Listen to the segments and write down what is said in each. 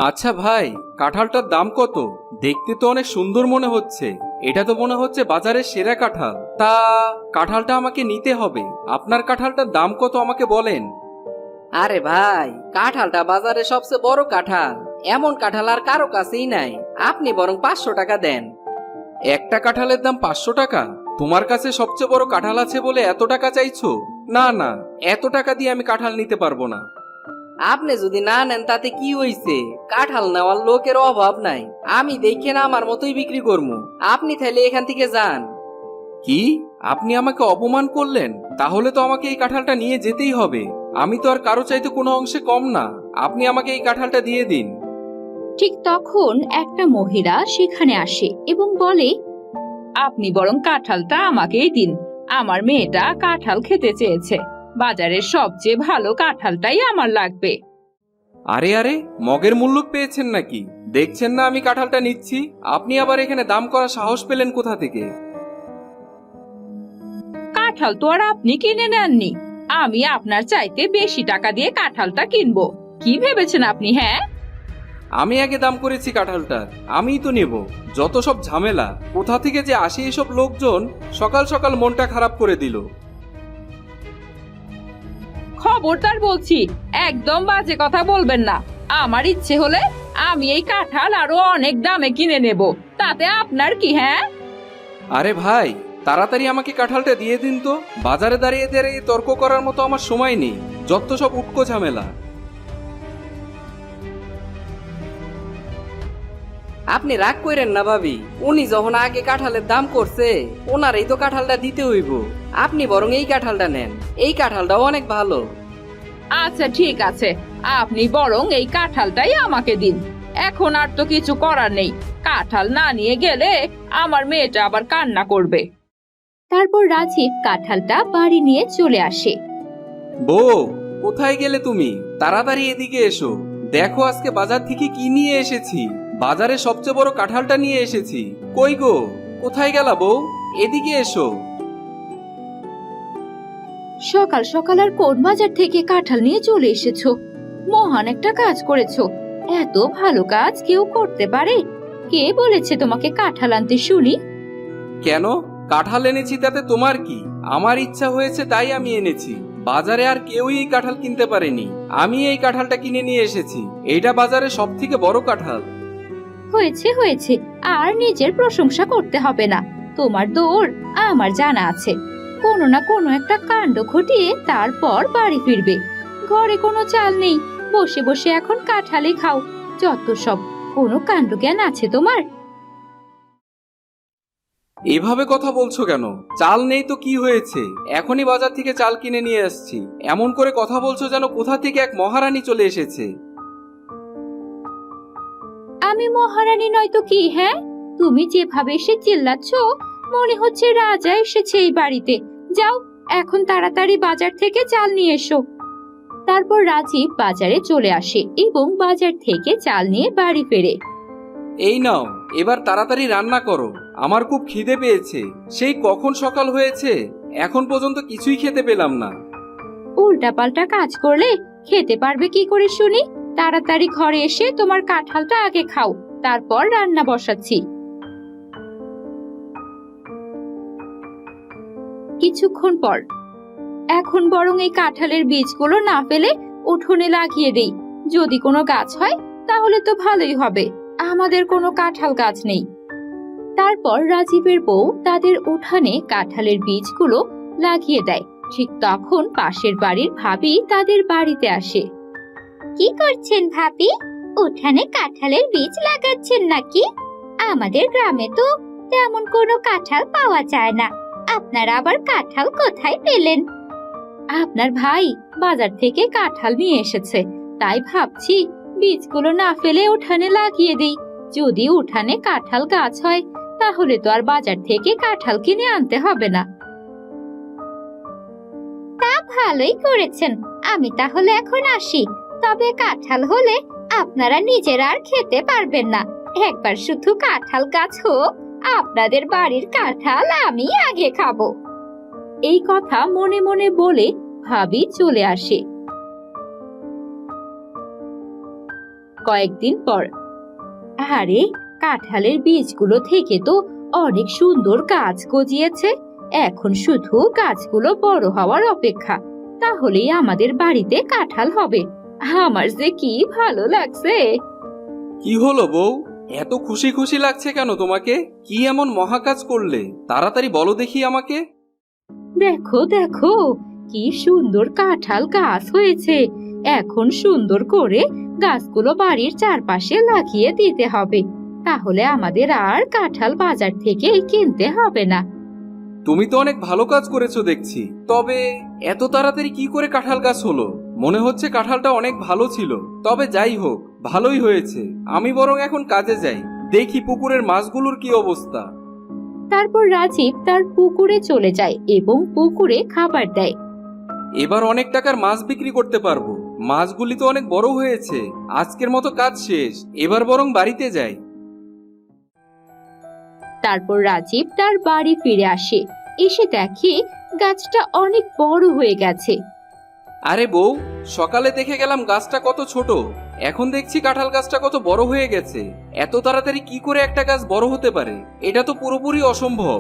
আচ্ছা ভাই, কাঁঠালটার দাম কত? দেখতে তো অনেক সুন্দর মনে হচ্ছে। এটা তো মনে হচ্ছে বাজারের সেরা কাঁঠাল। তা কাঁঠালটা আমাকে নিতে হবে। আপনার কাঁঠালটার দাম কত আমাকে বলেন। আরে ভাই, কাঁঠালটা বাজারে সবচেয়ে বড় কাঁঠাল। এমন কাঁঠাল আর কারো কাছেই নাই। আপনি বরং 500 টাকা দেন। একটা কাঁঠালের দাম 500 টাকা? তোমার কাছে সবচেয়ে বড় কাঁঠাল আছে বলে এত টাকা চাইছো? না না, এত টাকা দিয়ে আমি কাঁঠাল নিতে পারবো না। আপনি যদি না নেন তাতে কি হইছে? কাঁঠাল নেওয়ার লোকের অভাব নাই। আমি দেখে না আমার মতোই বিক্রি করবো। আপনি তাইলে এখান থেকে যান। কি? আপনি আমাকে অপমান করলেন? তাহলে তো আমাকে এই কাঁঠালটা নিয়ে যেতেই হবে। আমি তো আর কারো চাইতে কোনো অংশে কম না। আপনি আমাকে এই কাঁঠালটা দিয়ে দিন। ঠিক তখন একটা মহিলা সেখানে আসে এবং বলে, আপনি বরং কাঁঠালটা আমাকেই দিন। আমার মেয়েটা কাঁঠাল খেতে চেয়েছে। বাজারের সবচেয়ে ভালো কাঁঠালটাই আমার লাগবে। আরে আরে, মগের মুল্লুক পেয়েছেন নাকি? দেখছেন না আমি কাঁঠালটা নিচ্ছি। আপনি আবার এখানে দাম করা সাহস পেলেন কোথা থেকে? কাঁঠাল তো আর আপনি কিনে নেননি। আমি আপনার চাইতে বেশি টাকা দিয়ে কাঁঠালটা কিনবো। কি ভেবেছেন আপনি? হ্যাঁ, আমি আগে দাম করেছি কাঁঠালটার, আমিই তো নেব। যত সব ঝামেলা, কোথা থেকে যে আসে এসব লোকজন, সকাল সকাল মনটা খারাপ করে দিল। খবরদার বলছি, একদম বাজে কথা বলবেন না। আমার ইচ্ছে হলে আমি এই কাঁঠাল আরো অনেক দামে কিনে নেব। তাতে আপনার কি? হ্যাঁ, আরে ভাই, তাড়াতাড়ি আমাকে কাঁঠালটা দিয়ে দিন তো। বাজারে দাঁড়িয়ে দাঁড়িয়ে তর্ক করার মতো আমার সময় নেই। যত সব উটকো ঝামেলা। আপনি রাগ কইরেন না ভাবি। উনি যখন আগে কাঁঠালের দাম করছে, ওনারই তো কাঁঠালটা দিতে হইব। আপনি বরং এই কাঁঠালটা নেন। এই কাঁঠালটাও অনেক ভালো। আচ্ছা ঠিক আছে, আপনি বরং এই কাঁঠালটাই আমাকে দিন। এখন আর তো কিছু করার নেই। কাঁঠাল না নিয়ে গেলে আমার মেয়েটা আবার কান্না করবে। তারপর রাজীব কাঁঠালটা বাড়ি নিয়ে চলে আসে। বউ, কোথায় গেলে তুমি? তাড়াতাড়ি এদিকে এসো। দেখো আজকে বাজার থেকে কি নিয়ে এসেছি। বাজারে সবচেয়ে বড় কাঁঠালটা নিয়ে এসেছি। কই গো, কোথায় গেলা বউ? এদিকে এসো। সকাল সকাল আর কোন বাজার থেকে কাঁঠাল নিয়ে চলে এসেছো? মহান একটা কাজ করেছো। এত ভালো কাজ কেউ করতে পারে? কে বলেছে তোমাকে কাঁঠাল আনতে শুনি? কেন? কাঁঠাল এনেছি তাতে তোমার কি? আমার ইচ্ছা হয়েছে তাই আমি এনেছি। বাজারে আর কেউই এই কাঁঠাল কিনতে পারেনি। আমি এই কাঁঠালটা কিনে নিয়ে এসেছি। এইটা বাজারে সব থেকে বড় কাঁঠাল। হয়েছে হয়েছে, আর নিজের প্রশংসা করতে হবে না। তোমার দৌড় আমার জানা আছে। কোনো না কোনো একটা কাণ্ড ঘটিয়ে তারপর বাড়ি ফিরবে। ঘরে কোনো চাল নেই, বসে বসে এখন কাঁঠালই খাও। যত সব, কোনো কাণ্ড জ্ঞান আছে তোমার? এভাবে কথা বলছো কেন? চাল নেই তো কি হয়েছে? এখনই বাজার থেকে চাল কিনে নিয়ে আসছি। এমন করে কথা বলছো যেন কোথা থেকে এক মহারানী চলে এসেছে। আমি মহারানী নয় তো কি? হ্যাঁ, তুমি যেভাবে এসে চিল্লাচ্ছ, মনে হচ্ছে রাজা এসেছে এই বাড়িতে। যাও, এখন তাড়াতাড়ি বাজার থেকে চাল নিয়ে এসো। তারপর রাজীব বাজারে চলে আসে এবং বাজার থেকে চাল নিয়ে বাড়ি ফেরে। এই নাও, এবার তাড়াতাড়ি রান্না করো। আমার খুব খিদে পেয়েছে। সেই কখন সকাল হয়েছে, এখন পর্যন্ত কিছুই খেতে পেলাম না। উল্টাপাল্টা কাজ করলে খেতে পারবে কি করে শুনি? তাড়াতাড়ি ঘরে এসে তোমার কাঁঠালটা আগে খাও, তারপর রান্না বসাচ্ছি। কিছুক্ষণ পর, এখন বরং এই কাঁঠালের বীজগুলো না ফেলে উঠোনে লাগিয়ে দেই। যদি কোনো গাছ হয় তাহলে তো ভালোই হবে। আমাদের কোনো কাঁঠাল গাছ নেই। তারপর রাজীবের বউ তাদের উঠানে কাঁঠালের বীজগুলো লাগিয়ে দেয়। ঠিক তখন পাশের বাড়ির ভাবি তাদের বাড়িতে আসে। কি করছেন ভাবি? উঠানে কাঁঠালের বীজ লাগাচ্ছেন নাকি? আমাদের গ্রামে তো তেমন কোনো কাঁঠাল পাওয়া যায় না। আপনারা আবার কাঁঠাল কোথায় পেলেন? আপনার ভাই বাজার থেকে কাঁঠাল নিয়ে এসেছে, তাই ভাবছি বীজগুলো না ফেলে উঠানে লাগিয়ে দেই। যদি উঠানে কাঁঠাল গাছ হয় তাহলে তো আর বাজার থেকে কাঁঠাল কিনে আনতে হবে না। তা ভালোই করেছেন। আমি তাহলে এখন আসি। তবে কাঁঠাল হলে আপনারা নিজেরা আর খেতে পারবেন না। একবার শুধু কাঁঠাল গাছ হোক, আপনাদের বাড়ির কাঁঠাল আমি আগে খাবো। এই কথা মনে মনে বলে ভাবি চলে আসে। কয়েকদিন পর। আরে, কাঁঠালের বীজগুলো থেকে তো অনেক সুন্দর গাছ গজিয়েছে। এখন শুধু গাছগুলো বড় হওয়ার অপেক্ষা, তাহলেই আমাদের বাড়িতে কাঁঠাল হবে। আমার যে কি ভালো লাগছে! কি হলো বউ, এত খুশি খুশি লাগছে কেন তোমাকে? কি এমন মহাকাজ করলে? তাড়াতাড়ি বলো দেখি আমাকে। দেখো দেখো, কি সুন্দর কাঁঠাল গাছ হয়েছে। এখন সুন্দর করে গাছগুলো বাড়ির চারপাশে লাগিয়ে দিতে হবে, তাহলে আমাদের আর কাঁঠাল বাজার থেকে কিনতে হবে না। তুমি তো অনেক ভালো কাজ করেছো দেখছি। তবে এত তাড়াতাড়ি কি করে কাঁঠাল গাছ হলো? মনে হচ্ছে কাঁঠালটা অনেক ভালো ছিল। তবে যাই হোক, ভালোই হয়েছে। আমি বরং এখন কাজে যাই, দেখি পুকুরের মাছগুলোর কি অবস্থা। তারপর রাজীব তার পুকুরে চলে যায় এবং পুকুরে খাবার দেয়। এবার অনেক টাকার মাছ বিক্রি করতে পারবো। মাছগুলি তো অনেক বড় হয়েছে। আজকের মতো কাজ শেষ, এবার বরং বাড়িতে যাই। তারপর রাজীব তার বাড়ি ফিরে আসে, এসে দেখে গাছটা অনেক বড় হয়ে গেছে। আরে বউ, সকালে দেখে গেলাম গাছটা কত ছোট, এখন দেখছি কাঁঠাল গাছটা কত বড় হয়ে গেছে। এত তাড়াতাড়ি কি করে একটা গাছ বড় হতে পারে? এটা তো পুরোপুরি অসম্ভব।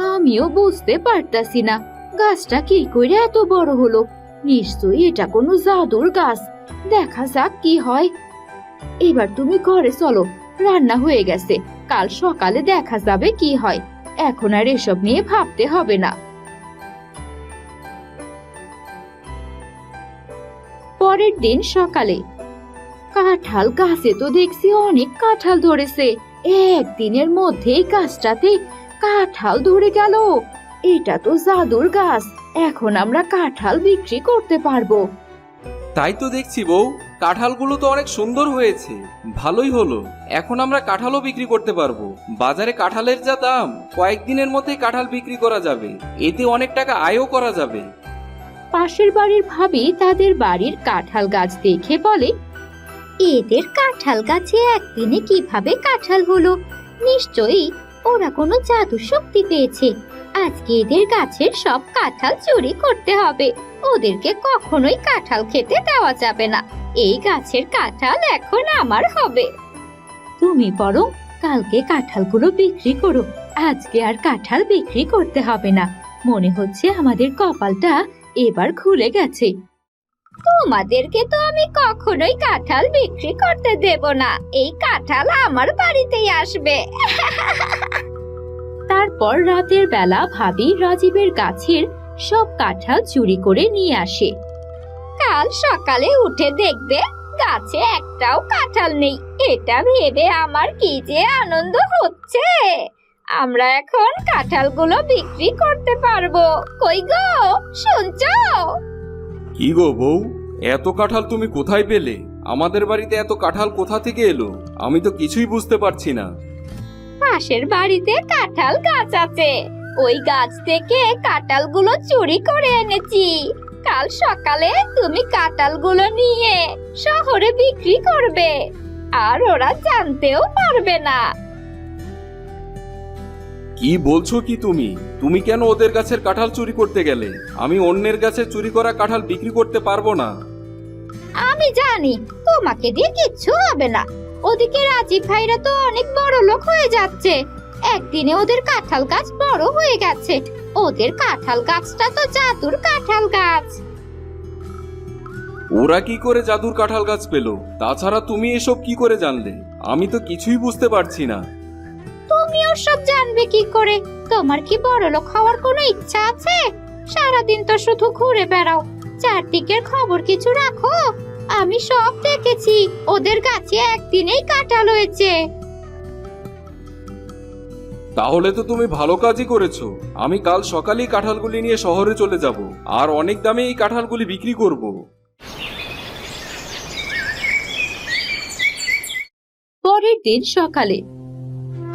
আমিও বুঝতে পারতাছি না গাছটা কি করে এত বড় হলো। নিশ্চয়ই এটা কোনো জাদুর গাছ। দেখা যাক কি হয়। এবার তুমি ঘরে চলো, রান্না হয়ে গেছে, কাল সকালে দেখা যাবে কি হয়। এখন আর এসব নিয়ে ভাবতে হবে না। পরের দিন সকালে কাঁঠাল গাছে তো দেখছি অনেক কাঁঠাল ধরেছে। একদিনের মধ্যেই গাছটাতে কাঁঠাল ধরে গেল। এটা তো জাদুর গাছ, এখন আমরা কাঁঠাল বিক্রি করতে পারবো। তাই তো দেখছি বউ, কাঁঠালগুলো তো অনেক সুন্দর হয়েছে। ভালোই হলো, এখন আমরা কাঁঠালও বিক্রি করতে পারবো। বাজারে কাঁঠালের যা দাম, কয়েকদিনের মধ্যেই কাঁঠাল বিক্রি করা যাবে। এতে অনেক টাকা আয়ও করা যাবে। পাশের বাড়ির ভাবি তাদের বাড়ির কাঁঠাল গাছ দেখে বলে, এদের কাঁঠাল গাছে একদিনে কিভাবে কাঁঠাল হলো? নিশ্চয়ই ওরা কোনো জাদু শক্তি পেয়েছে। আজকে এদের গাছের সব কাঁঠাল চুরি করতে হবে। ওদেরকে কখনোই কাঁঠাল খেতে দেওয়া যাবে না। এই গাছের কাঁঠাল এখন আমার হবে। তুমি বরং কালকে কাঁঠালগুলো বিক্রি করো, আজকে আর কাঁঠাল বিক্রি করতে হবে না। মনে হচ্ছে আমাদের কপালটা এবার খুলে গেছে। তোমাদেরকে তো আমি কখনোই কাঁঠাল বিক্রি করতে দেব না। এই কাঁঠাল আমার বাড়িতেই আসবে। তারপর রাতের বেলা ভাবি রাজীবের গাছের সব কাঁঠাল চুরি করে নিয়ে আসে। কাল সকালে উঠে দেখবে গাছে একটাও কাঁঠাল নেই। এটা ভেবে আমার কি যে আনন্দ হচ্ছে। আমরা এখন কাঁঠালগুলো বিক্রি করতে পারবো। কই গো, শুনছো? কি গো বউ, এত কাঁঠাল তুমি কোথায় পেলে? আমাদের বাড়িতে এত কাঁঠাল কোথা থেকে এলো? আমি তো কিছুই বুঝতে পারছি না। পাশের বাড়িতে কাঁঠাল গাছ আছে, ওই গাছ থেকে কাঁঠালগুলো চুরি করে এনেছি। কাল সকালে তুমি কাঁঠালগুলো নিয়ে শহরে বিক্রি করবে, আর ওরা জানতেও পারবে না। কি বলছো কি তুমি? তুমি কেন ওদের গাছের কাঁঠাল চুরি করতে গেলে? আমি অন্যের গাছে চুরি করা কাঁঠাল বিক্রি করতে পারবো না। আমি জানি তোমাকে দিয়ে কিচ্ছু হবে না। ওদিকে রাজীব ভাইরা তো অনেক বড় লোক হয়ে যাচ্ছে। একদিনে ওদের কাঁঠাল গাছ বড় হয়ে গেছে। ওদের কাঁঠাল গাছটা তো জাদুর কাঁঠাল গাছ। ওরা কি করে জাদুর কাঁঠাল গাছ পেলো? তাছাড়া তুমি এসব কি করে জানলে? আমি তো কিছুই বুঝতে পারছি না। তুমি ওসব জানবে কি করে? তোমার কি বড় লোক হওয়ার কোনো ইচ্ছা আছে? সারাদিন তো শুধু ঘুরে বেড়াও, চারদিকের খবর কিছু রাখো? আমি সব দেখেছি, ওদের গাছে একদিনেই কাঁঠাল হয়েছে। তাহলে তো তুমি ভালো কাজই করেছো। আমি কাল সকালেই কাঁঠালগুলি নিয়ে শহরে চলে যাব, আর অনেক দামে এই কাঁঠালগুলি বিক্রি করব। পরের দিন সকালে,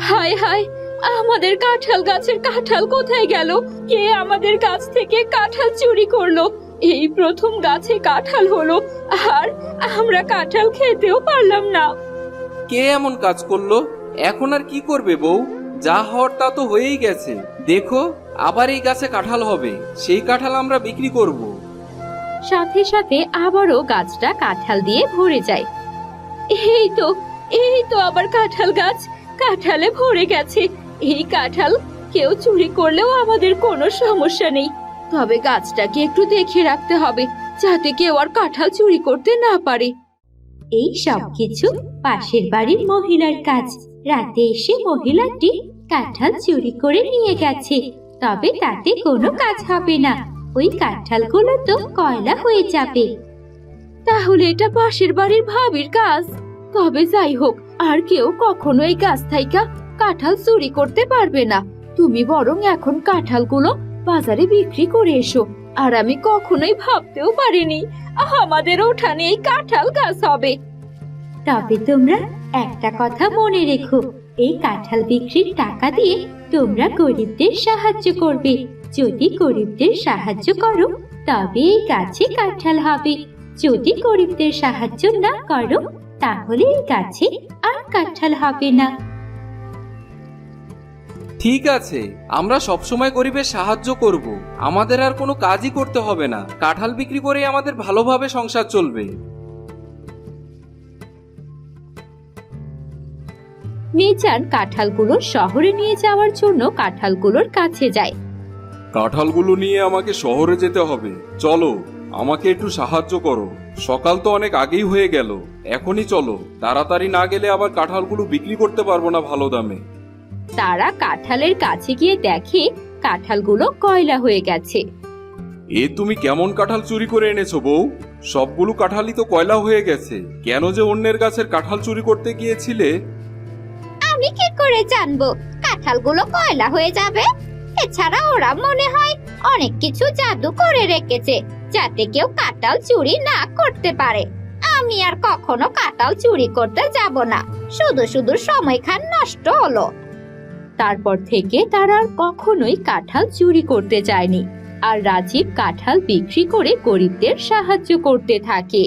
হায় হায়, আমাদের কাঁঠাল গাছের কাঁঠাল কোথায় গেল? কে আমাদের গাছ থেকে কাঁঠাল চুরি করলো? এই প্রথম গাছে কাঁঠাল হলো, আর আমরা কাঁঠাল খেতেও পারলাম না। কে এমন কাজ করলো? এখন আর কি করবে বউ? যা হওয়ার তা তো হয়েই গেছে। দেখো, আবার এই গাছে কাঁঠাল হবে, সেই কাঁঠাল আমরা বিক্রি করব। সাথে সাথে আবারও গাছটা কাঁঠাল দিয়ে ভরে যায়। এই তো আবার কাঁঠাল গাছ, কাঁঠালে ভরে গেছে। এই কাঁঠাল কেউ চুরি করলেও আমাদের কোনো সমস্যা নেই। তবে গাছটাকে একটু দেখে রাখতে হবে, যাতে কেউ আর কাঁঠাল চুরি করতে না পারে। এই সব কিছু পাশের বাড়ির মহিলার কাজ। রাতে এসে মহিলাটি কাঁঠাল চুরি করে নিয়ে গেছে, তবে তাতে কোনো কাজ হবে না। ওই কাঁঠালগুলো তো কয়লা হয়ে যাবে। তাহলে এটা পাশের বাড়ির ভাবির কাজ। তবে যাই হোক, আর কেউ কখনো এই গাছ থাইকা কাঁঠাল চুরি করতে পারবে না। তুমি বরং এখন কাঁঠালগুলো বাজারে বিক্রি করে এসো। আর আমি কখনোই ভাবতেও পারিনি আমাদের উঠানে এই কাঁঠাল গাছ হবে। তবে তোমরা একটা কথা মনে রেখো, এই কাঁঠাল বিক্রির টাকা দিয়ে তোমরা গরিবদের সাহায্য করবে। যদি গরিবদের সাহায্য করো তবে এই গাছে কাঁঠাল হবে। যদি গরিবদের সাহায্য না করো তাহলে এই গাছে আর কাঁঠাল হবে না। ঠিক আছে, আমরা সবসময় গরিবের সাহায্য করব। আমাদের আর কোনো কাজই করতে হবে না, কাঁঠাল বিক্রি করে আমাদের ভালোভাবে সংসার চলবে। নিচান কাঁঠালগুলো শহরে নিয়ে যাওয়ার জন্য কাঁঠালগুলোর কাছে যায়। কাঁঠালগুলো নিয়ে আমাকে শহরে যেতে হবে, চলো আমাকে একটু সাহায্য করো। সকাল তো অনেক আগেই হয়ে গেল, এখনই চলো, তাড়াতাড়ি না গেলে আবার কাঁঠালগুলো বিক্রি করতে পারবো না ভালো দামে। তারা কাঁঠালের কাছে গিয়ে দেখে কাঁঠালগুলো কয়লা হয়ে গেছে। এ তুমি কেমন কাঁঠাল চুরি করে এনেছো বউ? সবগুলো কাঁঠালই তো কয়লা হয়ে গেছে। কেন যে অন্যের গাছের কাঁঠাল চুরি করতে গিয়েছিলে? আমি কি করে জানবো কাঁঠালগুলো কয়লা হয়ে যাবে? এছাড়া ওরা মনে হয় অনেক কিছু জাদু করে রেখেছে, যাতে কেউ কাঁঠাল চুরি না করতে পারে। আমি আর কখনো কাঁঠাল চুরি করতে যাব না, শুধু শুধু সময়খান নষ্ট হলো। তারপর থেকে তারা আর কখনোই কাঁঠাল চুরি করতে চায়নি। আর রাজীব কাঁঠাল বিক্রি করে গরিবদের সাহায্য করতে থাকে।